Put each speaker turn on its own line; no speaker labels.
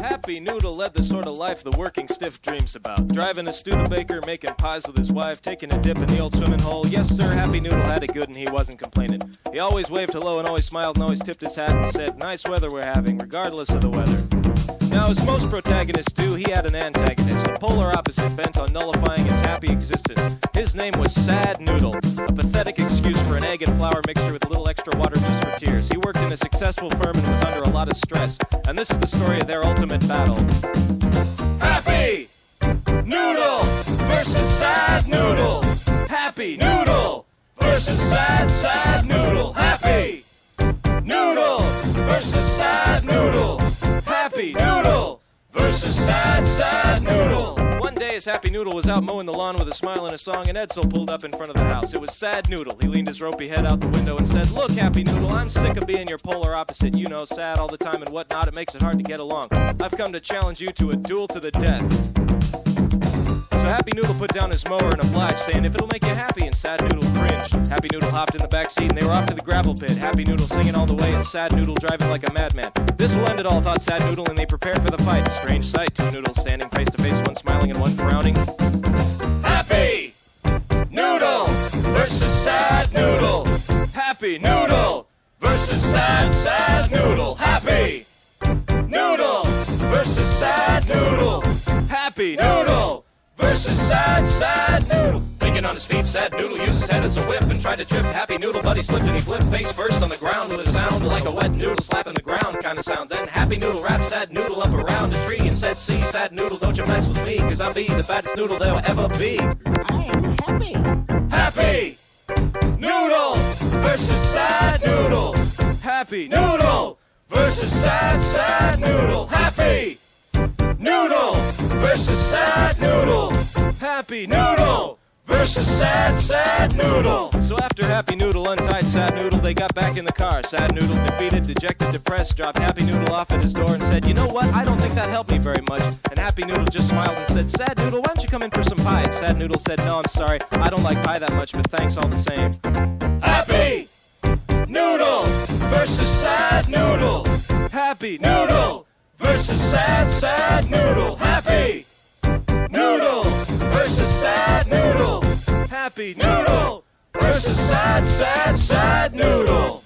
Happy Noodle led the sort of life the working stiff dreams about. Driving a Studebaker, making pies with his wife, taking a dip in the old swimming hole. Yes, sir, Happy Noodle had it good and he wasn't complaining. He always waved hello and always smiled and always tipped his hat and said, nice weather we're having, regardless of the weather. Now, as most protagonists do, he had an antagonist, a polar opposite bent on nullifying his happy existence. His name was Sad Noodle, a pathetic excuse for an egg and flour mixture with a little extra water just for tears. He worked in a successful firm and was under a lot of stress, and this is the story of their ultimate battle. Happy Noodle versus Sad Noodle. Happy Noodle versus Sad Noodle. Happy Noodle versus Sad Noodle. Happy Noodle versus Sad Noodle. One day as Happy Noodle was out mowing the lawn with a smile and a song, and Edsel pulled up in front of the house. It was Sad Noodle. He leaned his ropey head out the window and said, look, Happy Noodle, I'm sick of being your polar opposite. You know, sad all the time and whatnot. It makes it hard to get along. I've come to challenge you to a duel to the death. So Happy Noodle put down his mower and obliged, saying, if it'll make you happy, and Sad Noodle cringed. Happy Noodle hopped in the back seat and they were off to the gravel pit. Happy Noodle singing all the way and Sad Noodle driving like a madman. This will end it all, thought Sad Noodle, and they prepared for the fight. A strange sight, two noodles standing face to face, one smiling and one frowning. Happy Noodle versus Sad Noodle. Happy Noodle versus Sad Noodle. Happy Noodle versus Sad Noodle. Happy Noodle versus Sad Noodle. Thinking on his feet, Sad Noodle used his head as a whip and tried to trip Happy Noodle, but he slipped and he flipped face first on the ground with a sound like a wet noodle slapping the ground kind of sound. Then Happy Noodle wrapped Sad Noodle up around a tree and said, see, Sad Noodle, don't you mess with me, cause I'll be the baddest noodle there'll ever be.
I am happy.
Happy Noodle versus Sad Noodle. Happy Noodle versus Sad Noodle. Happy Noodle versus Sad Noodle. Happy Noodle versus Sad Noodle. So after Happy Noodle untied Sad Noodle, they got back in the car. Sad Noodle, defeated, dejected, depressed, dropped Happy Noodle off at his door and said, you know what, I don't think that helped me very much. And Happy Noodle just smiled and said, Sad Noodle, why don't you come in for some pie? And Sad Noodle said, no, I'm sorry, I don't like pie that much, but thanks all the same. Happy Noodle versus Sad Noodle. Happy Noodle versus Sad Noodle. Happy Noodle versus Sad Noodle. Happy Noodle versus Sad Noodle.